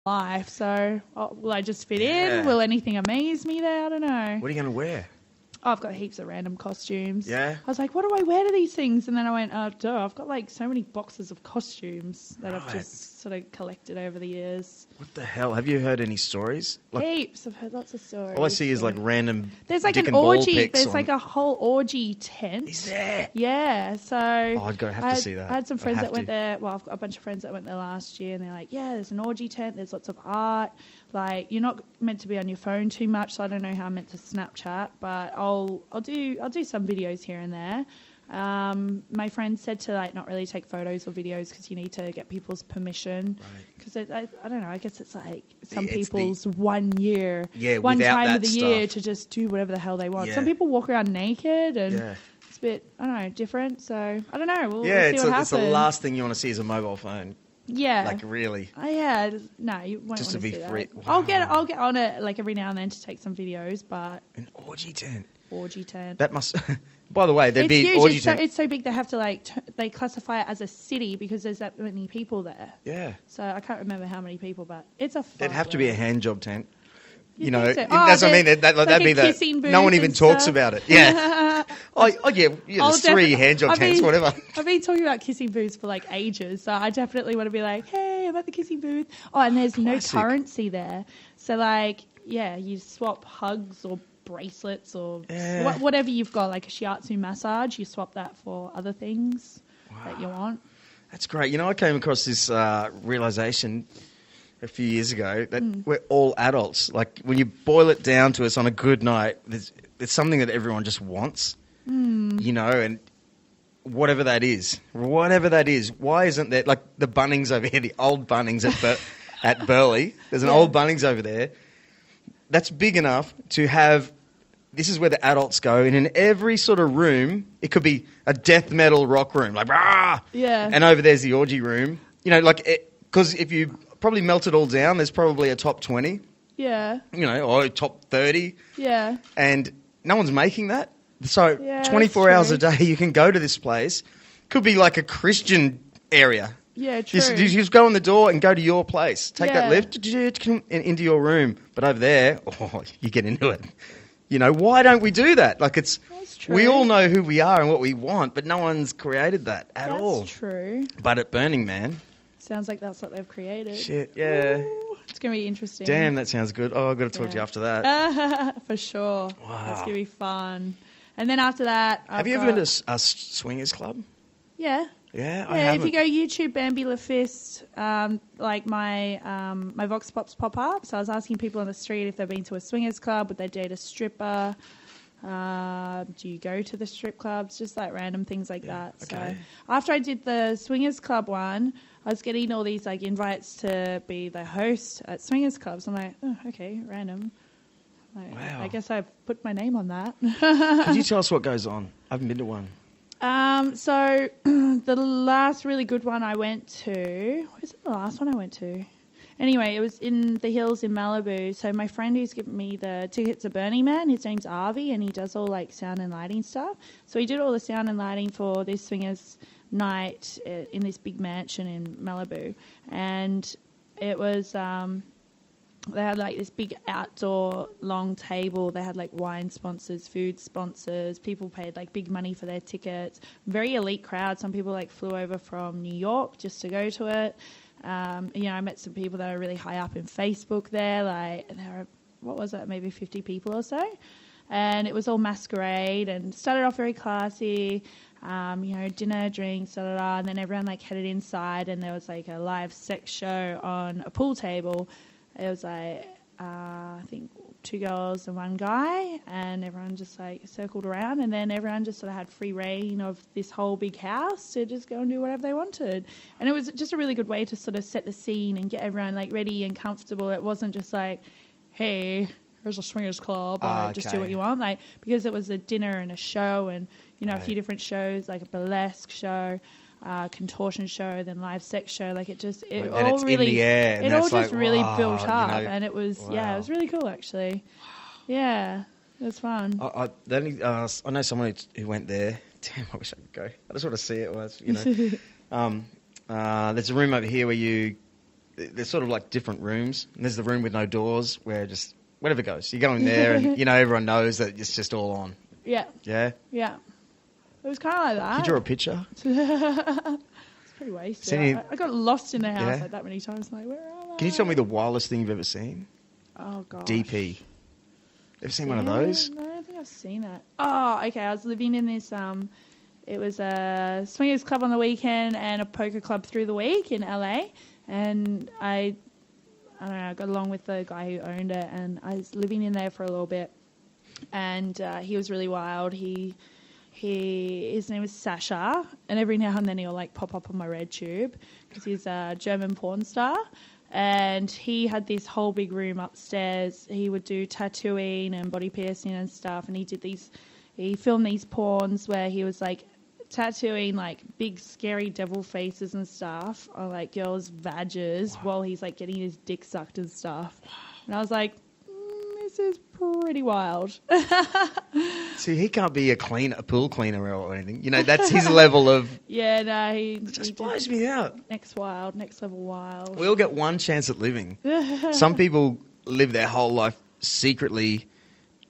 life. So will I just fit in? Will anything amaze me there? I don't know. What are you going to wear? Oh, I've got heaps of random costumes. Yeah. I was like, what do I wear to these things? And then I went, I've got like so many boxes of costumes that I've just sort of collected over the years. What the hell? Have you heard any stories? Like, Heaps. I've heard lots of stories. all I see is like random. There's like dick an and ball orgy. pics There's like a whole orgy tent. Is there? Yeah. So I'd have to see that. I had some friends that went there. Well, I've got a bunch of friends that went there last year, and they're like, yeah, there's an orgy tent. There's lots of art. Like, you're not meant to be on your phone too much, so I don't know how I'm meant to Snapchat, but I'll do some videos here and there. My friend said to like not really take photos or videos because you need to get people's permission. Because I don't know, I guess it's like some people's 1 year, one time of the year to just do whatever the hell they want. Some people walk around naked and it's a bit, I don't know, different. So I don't know. We'll see what happens. It's the last thing you want to see is a mobile phone. Yeah. Like, really? No, you won't just want to be see free. That. Wow. I'll get on it like every now and then to take some videos, but an orgy tent. That must. By the way, there'd be huge. orgy tent. It's so big they have to like they classify it as a city because there's that many people there. Yeah. So I can't remember how many people, but it's a. There'd have to be a hand job tent. You know, so? That's what I mean. That'd be the. No one even talks about it. Yeah. There's 3 hand job tents, whatever. I've been talking about kissing booths for like ages, so I definitely want to be like, hey, I'm at the kissing booth. Oh, and there's no currency there, so like, you swap hugs or bracelets or whatever you've got, like a shiatsu massage, you swap that for other things that you want. That's great. I came across this realization a few years ago that we're all adults. Like, when you boil it down to us on a good night, there's something that everyone just wants, and whatever that is, why isn't there, like the Bunnings over here, the old Bunnings at Burleigh, there's an old Bunnings over there that's big enough to have. This is where the adults go, and in every sort of room, it could be a death metal rock room, like, rah! Yeah. And over there's the orgy room. Because if you probably melt it all down, there's probably a top 20. Yeah. Or top 30. Yeah. And no one's making that. So 24 hours a day, you can go to this place. Could be like a Christian area. Yeah, true. You just go in the door and go to your place. Take that lift into your room. But over there, you get into it. Why don't we do that? Like, we all know who we are and what we want, but no one's created that at all. That's true. But at Burning Man. Sounds like that's what they've created. Shit, yeah. Ooh, it's going to be interesting. Damn, that sounds good. Oh, I've got to talk to you after that. For sure. Wow. That's going to be fun. And then after that... Have you ever been to a swingers club? Yeah. Yeah, I haven't. If you go YouTube Bambi Le Fist, like my Vox Pops pop up. So I was asking people on the street if they've been to a swingers club, would they date a stripper? Do you go to the strip clubs? Just like random things like that. Okay. So after I did the swingers club one, I was getting all these like invites to be the host at swingers clubs. I'm like, oh, okay, random. Like, wow. I guess I've put my name on that. Could you tell us what goes on? I haven't been to one. So the last really good one I went to, was it the last one I went to? Anyway, it was in the hills in Malibu. So my friend who's given me the tickets to Burning Man, his name's Avi, and he does all like sound and lighting stuff. So he did all the sound and lighting for this swingers night in this big mansion in Malibu. And it was... they had like this big outdoor long table. They had like wine sponsors, food sponsors. People paid like big money for their tickets. Very elite crowd. Some people like flew over from New York just to go to it. I met some people that are really high up in Facebook there. Like, there were, what was it, maybe 50 people or so. And it was all masquerade and started off very classy. Dinner, drinks, and then everyone like headed inside and there was like a live sex show on a pool table. It was like, I think 2 girls and 1 guy, and everyone just like circled around, and then everyone just sort of had free reign of this whole big house to just go and do whatever they wanted. And it was just a really good way to sort of set the scene and get everyone like ready and comfortable. It wasn't just like, hey, here's a swingers club, just do what you want. Like, because it was a dinner and a show and, a few different shows, like a burlesque show, contortion show, then live sex show. Like it all really, in the air, it all just really built up, and it was it was really cool actually. Yeah, it was fun. I know someone who went there. Damn, I wish I could go. I just want to see it. There's a room over here where they're sort of like different rooms. And there's the room with no doors where just whatever goes. You go in there and, you know, everyone knows that it's just all on. Yeah. Yeah? Yeah. It was kind of like that. Can you draw a picture? It's pretty wasted. I got lost in the house like that many times. Like, where am I? Can you tell me the wildest thing you've ever seen? Oh, gosh. DP. Ever seen one of those? No, I don't think I've seen that. Oh, okay. I was living in this, it was a swingers club on the weekend and a poker club through the week in LA. And I don't know, I got along with the guy who owned it, and I was living in there for a little bit. And he was really wild. His name was Sasha, and every now and then he'll like pop up on my red tube because he's a German porn star. And he had this whole big room upstairs. He would do tattooing and body piercing and stuff. And he filmed these porns where he was like tattooing like big scary devil faces and stuff on like girls' vages while he's like getting his dick sucked and stuff. And I was like, this is pretty wild. See, he can't be a pool cleaner or anything. You know, that's his level of... Yeah, no, he just blows me out. Next level wild. We all get one chance at living. Some people live their whole life secretly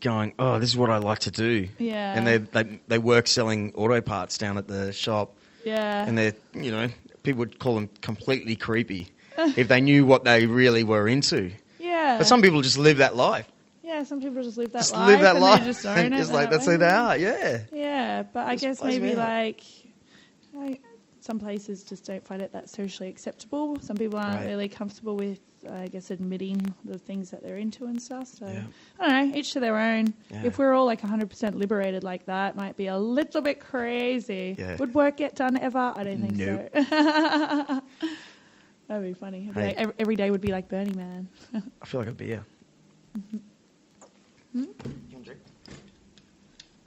going, oh, this is what I like to do. Yeah. And they work selling auto parts down at the shop. Yeah. And they're, you know, people would call them completely creepy if they knew what they really were into. Yeah. But some people just live that life. Yeah, some people just live that Just life. live that and life. They just own it. It's like that's who they are. Yeah. Yeah, but I guess blows me maybe out. like some places just don't find it that socially acceptable. Some people aren't really comfortable with, I guess, admitting the things that they're into and stuff. So I don't know. Each to their own. Yeah. If we're all like 100% liberated like that, it might be a little bit crazy. Yeah. Would work get done ever? I don't think Nope. so. That'd be funny. It'd be Hey. like every day would be like Burning Man. I feel like a beer. Hmm? You want a drink?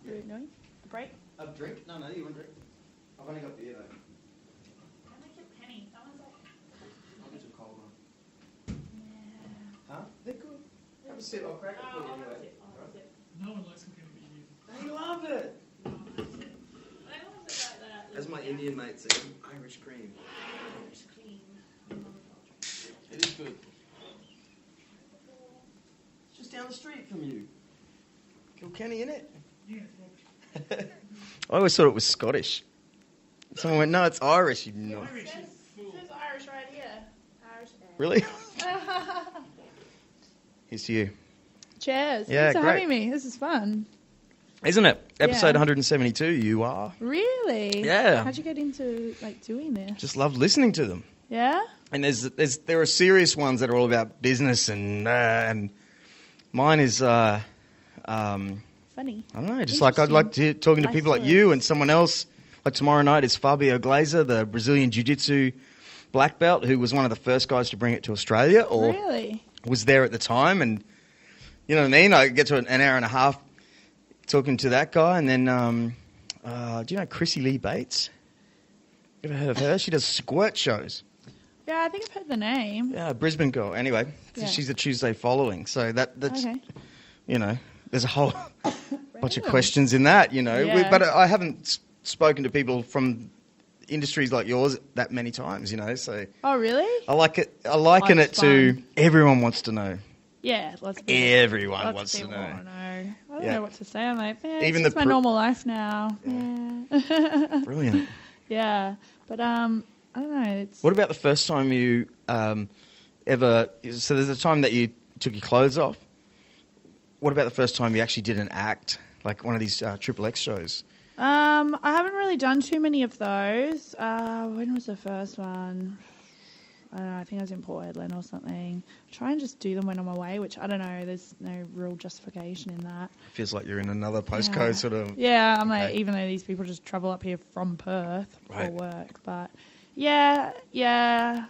You're doing a break? A drink? No, you want a drink? I've only got beer though. I'll get you a cold one. Huh? They're good. Have a sip. I'll crack it for you anyway. No one likes looking at you. They love it. As my Indian mate said, Irish cream. It is good. It's just down the street from you. Kilkenny, innit? Yeah. I always thought it was Scottish. Someone went, no, it's Irish. You know. Irish, you fool. There's Irish right here. Irish. Really? Here's to you. Cheers. Yeah, Thanks for great. having me. This is fun. Isn't it? Episode Yeah. 172, you are. Really? Yeah. How'd you get into like doing this? Just love listening to them. Yeah? And there are serious ones that are all about business and mine is, Funny. I don't know, just like I'd like to talking to Life people like stories. you and someone else. Like tomorrow night is Fabio Glazer, the Brazilian Jiu-Jitsu black belt, who was one of the first guys to bring it to Australia or Really? was there at the time. And you know what I mean? I get to an hour and a half talking to that guy. And then, do you know Chrissy Lee Bates? You ever heard of her? She does squirt shows. Yeah, I think I've heard the name. Yeah, Brisbane girl. Anyway, Yeah. she's the Tuesday following. So that's, Okay. you know, there's a whole bunch of Random. questions in that, you know. Yeah. But I haven't spoken to people from industries like yours that many times, you know. So Oh, really? I like it. I liken Oh, it it's to fun. everyone wants to know. Yeah, lots of people. Everyone Lots wants of to people know. want to know. I don't Yeah. know what to say. I'm like, Even Even the it's my normal life now. Yeah. Brilliant. Yeah. But I don't know. It's What about the first time you ever? So there's a time that you took your clothes off. What about the first time you actually did an act, like one of these XXX shows? I haven't really done too many of those. When was the first one? I don't know. I think I was in Port Hedland or something. Try and just do them when I'm away, which I don't know. There's no real justification in that. Feels like you're in another postcode, Yeah. sort of. Yeah, I'm like, Okay. even though these people just travel up here from Perth Right. for work, but yeah.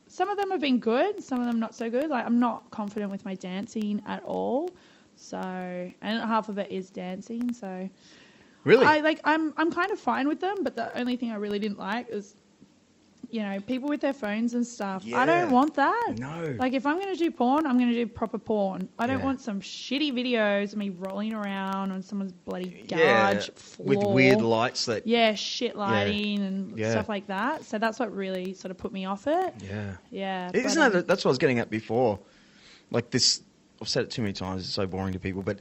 Some of them have been good, some of them not so good. Like, I'm not confident with my dancing at all. So, and half of it is dancing. So, Really? I'm kind of fine with them. But the only thing I really didn't like is people with their phones and stuff. Yeah. I don't want that. No. Like, if I'm going to do porn, I'm going to do proper porn. I don't Yeah. want some shitty videos of me rolling around on someone's bloody Yeah, garage floor. with weird lights that... Yeah, shit lighting and Yeah. stuff like that. So that's what really sort of put me off it. Yeah. Yeah. Isn't that's what I was getting at before. Like this, I've said it too many times, it's so boring to people, but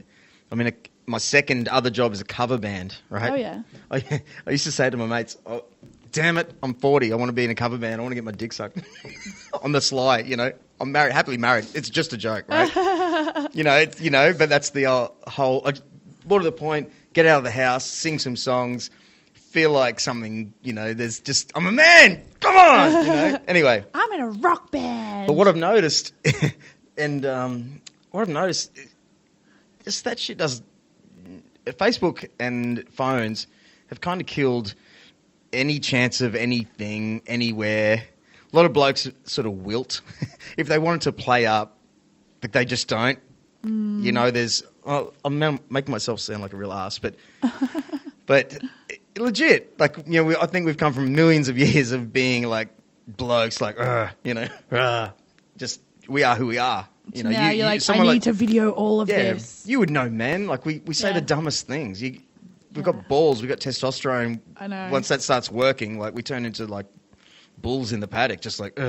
I mean, my second other job is a cover band, right? Oh, yeah. I used to say to my mates, oh, damn it, I'm 40, I want to be in a cover band, I want to get my dick sucked. On the sly, I'm married, happily married. It's just a joke, right? But that's the whole, more to the point, get out of the house, sing some songs, feel like something, there's just, I'm a man, come on, Anyway. I'm in a rock band. But what I've noticed, just that shit does. Facebook and phones have kind of killed any chance of anything, anywhere. A lot of blokes sort of wilt. If they wanted to play up, but they just don't. I'm making myself sound like a real ass, but legit. Like, I think we've come from millions of years of being like blokes, like, just we are who we are. Now you're like, I need to video all of this. You would know, man. Like, we say the dumbest things. We've got balls. We've got testosterone. I know. Once that starts working, like, we turn into, like, bulls in the paddock. Just like,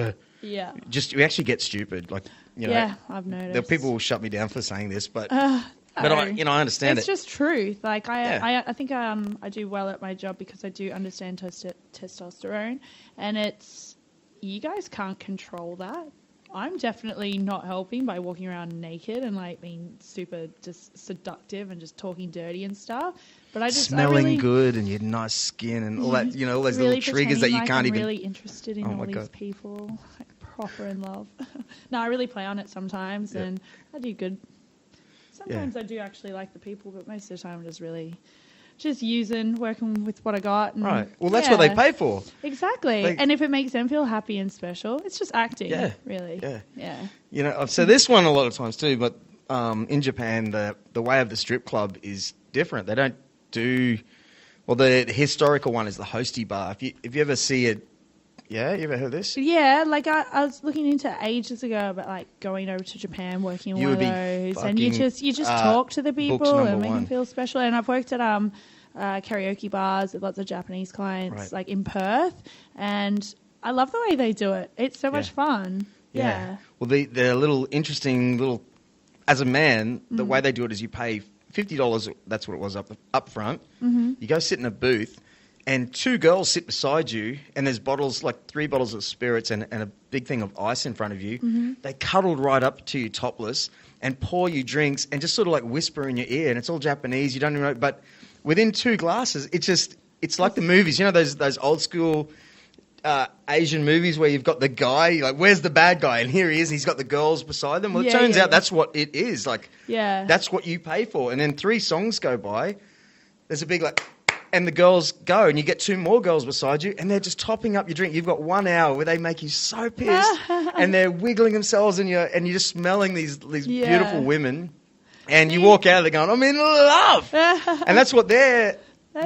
Yeah. We actually get stupid. Like, Yeah, I've noticed. The people will shut me down for saying this, but I understand it's just truth. Like, I think I do well at my job because I do understand testosterone, and you guys can't control that. I'm definitely not helping by walking around naked and like being super just seductive and just talking dirty and stuff. But I smelling good and your nice skin and all that, all those really little triggers that you like can't I'm even. Really interested in all these people, like proper in love. No, I really play on it sometimes, and I do good. Sometimes I do actually like the people, but most of the time I'm just really working with what I got. And, right. Well, that's what they pay for. Exactly. And if it makes them feel happy and special, it's just acting, really. Yeah. I've said this one a lot of times too, but in Japan, the way of the strip club is different. They don't do... Well, the historical one is the hostie bar. If you ever see it... Yeah? You ever heard this? Yeah, like I was looking into ages ago about like going over to Japan, working in one of those, and you just talk to the people and make them feel special. And I've worked at karaoke bars with lots of Japanese clients, like in Perth, and I love the way they do it. It's so much fun. Yeah. Well, the little interesting as a man, the way they do it is you pay $50. That's what it was up front. Mm-hmm. You go sit in a booth. And two girls sit beside you, and there's bottles, like 3 bottles of spirits and a big thing of ice in front of you. Mm-hmm. They cuddled right up to you topless and pour you drinks and just sort of like whisper in your ear. And it's all Japanese. You don't even know. But within 2 glasses, it's like the movies. Those old school Asian movies where you've got the guy, like, where's the bad guy? And here he is, and he's got the girls beside them. Well, it turns out that's what it is. Like, that's what you pay for. And then 3 songs go by. There's a big, like... And the girls go, and you get 2 more girls beside you, and they're just topping up your drink. You've got 1 hour where they make you so pissed, and they're wiggling themselves, and you're just smelling these beautiful women, and you walk out of there going, I'm in love. And that's what the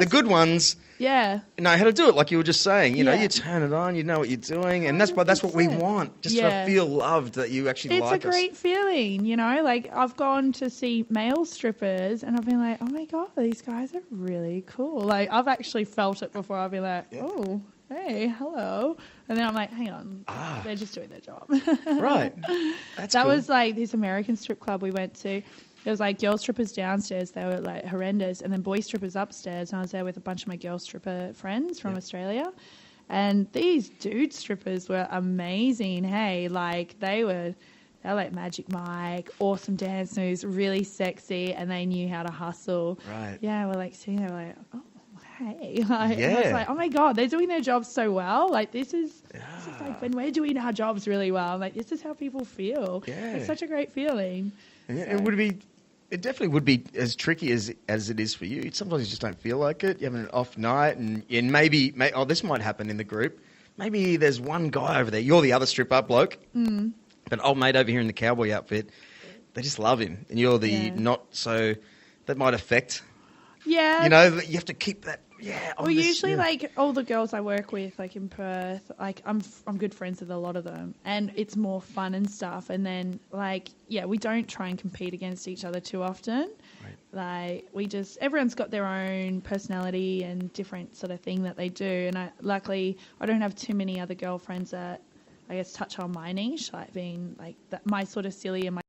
good ones know how to do it, like you were just saying. You turn it on, you know what you're doing, and that's what we want, just to feel loved, that you actually like us. It's a great feeling, like I've gone to see male strippers and I've been like, oh my God, these guys are really cool. Like, I've actually felt it before. I've been like, oh, hey, hello. And then I'm like, hang on, they're just doing their job. Right. That cool. Was like this American strip club we went to. There was like girl strippers downstairs. They were like horrendous. And then boy strippers upstairs. And I was there with a bunch of my girl stripper friends from Australia. And these dude strippers were amazing. Hey, like they're like Magic Mike, awesome dance moves, really sexy. And they knew how to hustle. Right. Yeah, we're like sitting there like, oh, hey. Like, I was like, oh my God, they're doing their jobs so well. Like this is like when we're doing our jobs really well. Like this is how people feel. Yeah. It's such a great feeling. Yeah, so. It definitely would be as tricky as it is for you. Sometimes you just don't feel like it. You have an off night, and maybe this might happen in the group. Maybe there's one guy over there. You're the other strip up bloke. Mm. But old mate over here in the cowboy outfit, they just love him. And you're the not so... That might affect... Yeah. You have to keep that Yeah. Well, usually, like, all the girls I work with, like, in Perth, like, I'm good friends with a lot of them, and it's more fun and stuff. And then, like, yeah, we don't try and compete against each other too often. Right. Like, everyone's got their own personality and different sort of thing that they do. And luckily, I don't have too many other girlfriends that, I guess, touch on my niche, like being, like, my sort of silly and my